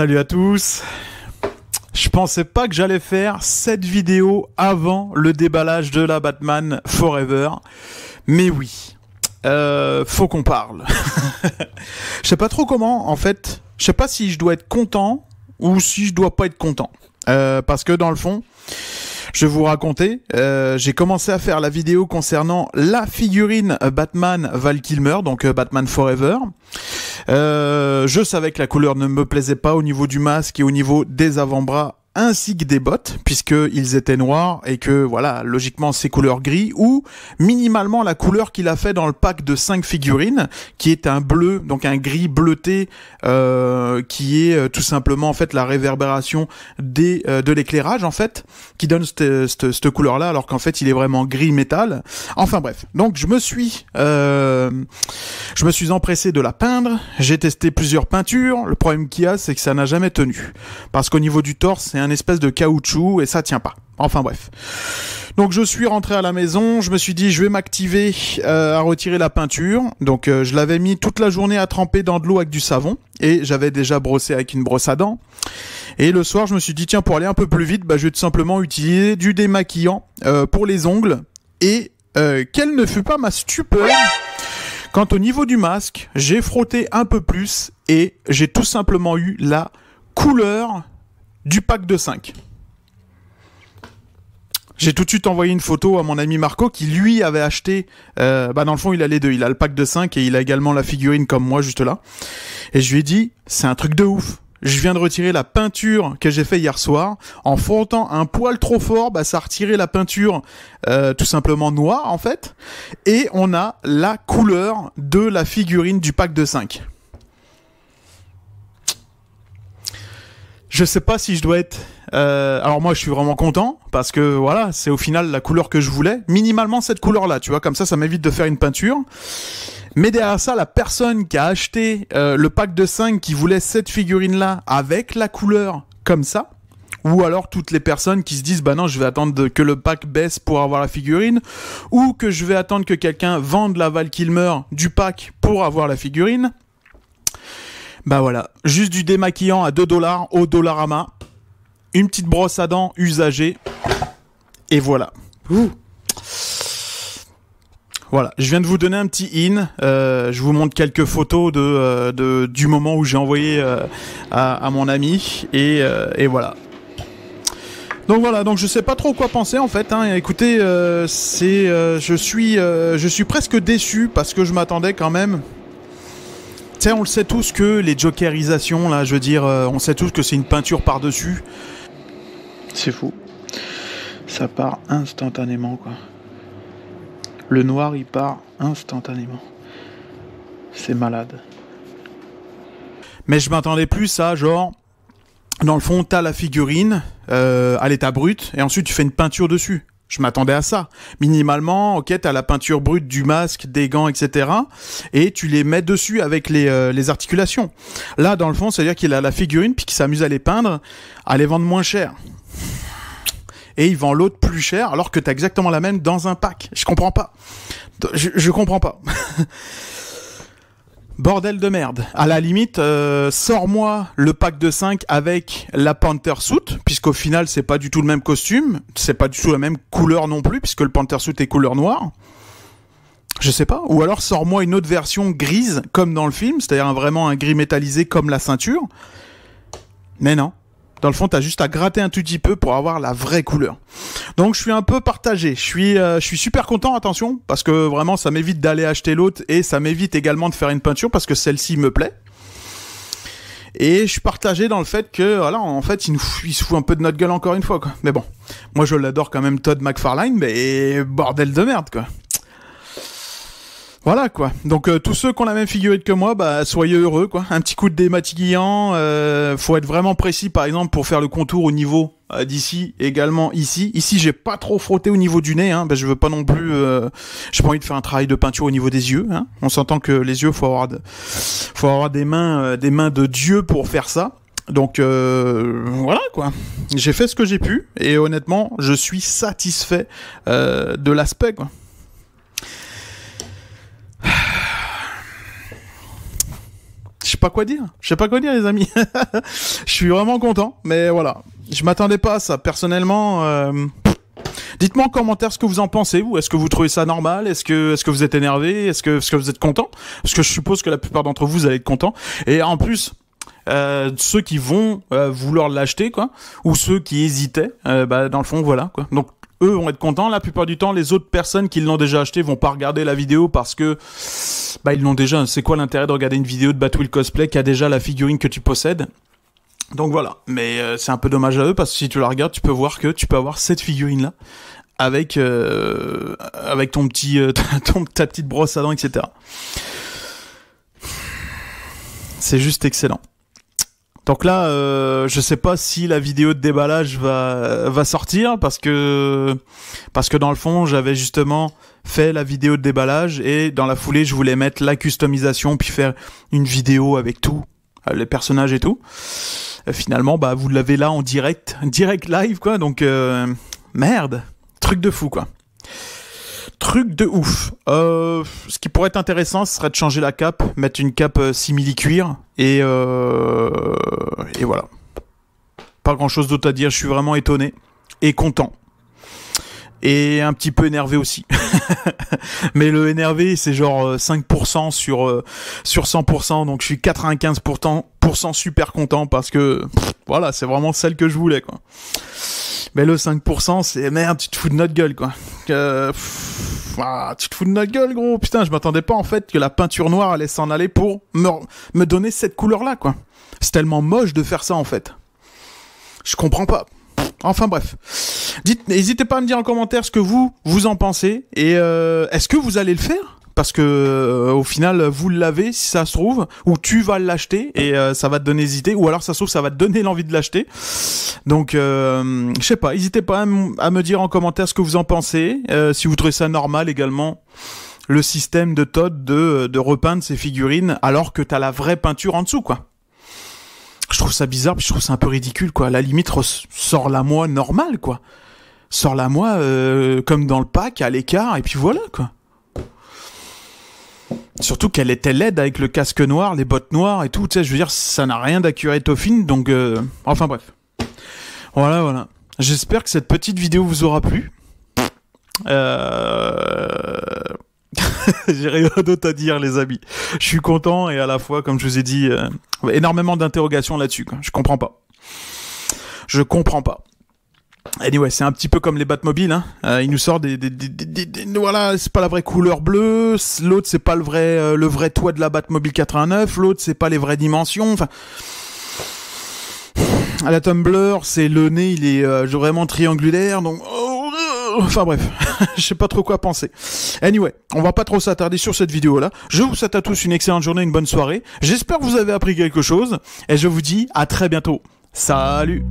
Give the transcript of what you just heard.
Salut à tous. Je pensais pas que j'allais faire cette vidéo avant le déballage de la Batman Forever. Mais oui, faut qu'on parle. Je sais pas trop comment, en fait. Je sais pas si je dois être content ou si je dois pas être content. Parce que dans le fond, je vais vous raconter, j'ai commencé à faire la vidéo concernant la figurine Batman Val Kilmer, donc Batman Forever. Je savais que la couleur ne me plaisait pas au niveau du masque et au niveau des avant-bras ainsi que des bottes, puisqu'ils étaient noirs et que, voilà, logiquement c'est couleur gris, ou minimalement la couleur qu'il a fait dans le pack de 5 figurines, qui est un bleu, donc un gris bleuté, qui est tout simplement en fait la réverbération de l'éclairage en fait, qui donne cette couleur-là, alors qu'en fait il est vraiment gris métal. Enfin bref, donc je me suis empressé de la peindre, j'ai testé plusieurs peintures, le problème qu'il y a c'est que ça n'a jamais tenu, parce qu'au niveau du torse c'est un espèce de caoutchouc et ça tient pas. Enfin bref. Donc je suis rentré à la maison, je me suis dit je vais m'activer à retirer la peinture. Donc je l'avais mis toute la journée à tremper dans de l'eau avec du savon et j'avais déjà brossé avec une brosse à dents. Et le soir je me suis dit tiens, pour aller un peu plus vite, je vais tout simplement utiliser du démaquillant pour les ongles. Et quelle ne fut pas ma stupeur quand au niveau du masque, j'ai frotté un peu plus et j'ai tout simplement eu la couleur du pack de 5. J'ai tout de suite envoyé une photo à mon ami Marco qui lui avait acheté, dans le fond il a les deux, il a le pack de 5 et il a également la figurine comme moi juste là. Et je lui ai dit, c'est un truc de ouf. Je viens de retirer la peinture que j'ai fait hier soir. En frottant un poil trop fort, ça a retiré la peinture tout simplement noire en fait. Et on a la couleur de la figurine du pack de 5. Je sais pas si je dois être... alors moi je suis vraiment content parce que voilà, c'est au final la couleur que je voulais. Minimalement cette couleur-là, tu vois, comme ça m'évite de faire une peinture. Mais derrière ça, la personne qui a acheté le pack de 5 qui voulait cette figurine-là avec la couleur comme ça, ou alors toutes les personnes qui se disent bah non, je vais attendre que le pack baisse pour avoir la figurine, ou que je vais attendre que quelqu'un vende la Val Kilmer du pack pour avoir la figurine. Bah voilà, juste du démaquillant à 2$ au Dollarama, une petite brosse à dents usagée, et voilà. Ouh. Voilà, je viens de vous donner un petit je vous montre quelques photos du moment où j'ai envoyé à mon ami, et voilà. Donc voilà, donc je sais pas trop quoi penser en fait, hein. Écoutez, je suis presque déçu parce que je m'attendais quand même... Tu sais, on le sait tous que les jokerisations, là, je veux dire, on sait tous que c'est une peinture par-dessus. C'est fou. Ça part instantanément, quoi. Le noir, il part instantanément. C'est malade. Mais je m'attendais plus à, genre, dans le fond, t'as la figurine à l'état brut, et ensuite tu fais une peinture dessus. Je m'attendais à ça. Minimalement, ok, t'as la peinture brute du masque, des gants, etc. Et tu les mets dessus avec les articulations. Là, dans le fond, c'est-à-dire qu'il a la figurine, puis qu'il s'amuse à les peindre, à les vendre moins cher. Et il vend l'autre plus cher, alors que t'as exactement la même dans un pack. Je comprends pas. Je comprends pas. Bordel de merde. À la limite, sors-moi le pack de 5 avec la Panther Suit, puisqu'au final, c'est pas du tout le même costume, c'est pas du tout la même couleur non plus, puisque le Panther Suit est couleur noire. Je sais pas. Ou alors, sors-moi une autre version grise, comme dans le film, c'est-à-dire vraiment un gris métallisé comme la ceinture. Mais non. Dans le fond, t'as juste à gratter un tout petit peu pour avoir la vraie couleur. Donc, je suis un peu partagé. Je suis super content, attention, parce que vraiment, ça m'évite d'aller acheter l'autre et ça m'évite également de faire une peinture parce que celle-ci me plaît. Et je suis partagé dans le fait que, voilà, en fait, il se fout un peu de notre gueule encore une fois, quoi. Mais bon, moi, je l'adore quand même, Todd McFarlane, mais bordel de merde, quoi. Voilà quoi. Donc tous ceux qui ont la même figurine que moi, soyez heureux quoi. Un petit coup de démaquillant, faut être vraiment précis par exemple pour faire le contour au niveau d'ici, également ici. Ici j'ai pas trop frotté au niveau du nez, hein. Je veux pas non plus, j'ai pas envie de faire un travail de peinture au niveau des yeux. Hein. On s'entend que les yeux, faut avoir des mains de Dieu pour faire ça. Donc voilà quoi. J'ai fait ce que j'ai pu et honnêtement, je suis satisfait de l'aspect quoi. sais pas quoi dire. Je sais pas quoi dire, les amis. Je suis vraiment content, mais voilà. Je m'attendais pas à ça, personnellement. Dites-moi en commentaire ce que vous en pensez, vous. Est-ce que vous trouvez ça normal? Est-ce que vous êtes énervé? Est-ce que vous êtes content? Parce que je suppose que la plupart d'entre vous allez être contents. Et en plus, ceux qui vont vouloir l'acheter, quoi, ou ceux qui hésitaient, dans le fond, voilà, quoi. Donc, eux vont être contents. La plupart du temps, les autres personnes qui l'ont déjà acheté vont pas regarder la vidéo parce que ils l'ont déjà. C'est quoi l'intérêt de regarder une vidéo de Batwheel Cosplay qui a déjà la figurine que tu possèdes? Donc voilà. Mais c'est un peu dommage à eux parce que si tu la regardes, tu peux voir que tu peux avoir cette figurine là avec ton petit ta petite brosse à dents, etc. C'est juste excellent. Donc là, je sais pas si la vidéo de déballage va sortir parce que dans le fond, j'avais justement fait la vidéo de déballage et dans la foulée, je voulais mettre la customisation puis faire une vidéo avec tout, les personnages et tout. Finalement, vous l'avez là en direct live, quoi. Donc merde, truc de fou, quoi. Truc de ouf. Ce qui pourrait être intéressant, ce serait de changer la cape, mettre une cape simili-cuir, et voilà. Pas grand-chose d'autre à dire, je suis vraiment étonné, et content. Et un petit peu énervé aussi. Mais le énervé, c'est genre 5% sur 100%, donc je suis 95% super content, parce que, voilà, c'est vraiment celle que je voulais, quoi. Mais le 5%, c'est merde, tu te fous de notre gueule, quoi. Tu te fous de notre gueule, gros. Putain, je m'attendais pas, en fait, que la peinture noire allait s'en aller pour me donner cette couleur-là, quoi. C'est tellement moche de faire ça, en fait. Je comprends pas. Enfin, bref. N'hésitez pas à me dire en commentaire ce que vous en pensez. Et est-ce que vous allez le faire ? Parce que au final, vous l'avez, si ça se trouve, ou tu vas l'acheter et ça va te donner hésiter, ou alors ça se trouve, ça va te donner l'envie de l'acheter. Donc, je sais pas, n'hésitez pas à me dire en commentaire ce que vous en pensez, si vous trouvez ça normal également, le système de Todd de repeindre ses figurines alors que t'as la vraie peinture en dessous, quoi. Je trouve ça bizarre, puis je trouve ça un peu ridicule, quoi. À la limite, sors-la moi normale, quoi. Sors-la moi comme dans le pack, à l'écart, et puis voilà, quoi. Surtout qu'elle était laide avec le casque noir, les bottes noires et tout, tu sais, je veux dire, ça n'a rien d'Accurate-Toffine, donc enfin bref. Voilà. J'espère que cette petite vidéo vous aura plu. J'ai rien d'autre à dire, les amis. Je suis content et à la fois, comme je vous ai dit, énormément d'interrogations là-dessus, quoi. Je comprends pas. Anyway, c'est un petit peu comme les Batmobiles, hein. Ils nous sortent des voilà, c'est pas la vraie couleur bleue, l'autre c'est pas le vrai toit de la Batmobile 89, l'autre c'est pas les vraies dimensions, enfin... À la Tumblr, c'est le nez, il est vraiment triangulaire, donc... Enfin bref, je sais pas trop quoi penser. Anyway, on va pas trop s'attarder sur cette vidéo-là. Je vous souhaite à tous une excellente journée, une bonne soirée. J'espère que vous avez appris quelque chose, et je vous dis à très bientôt. Salut!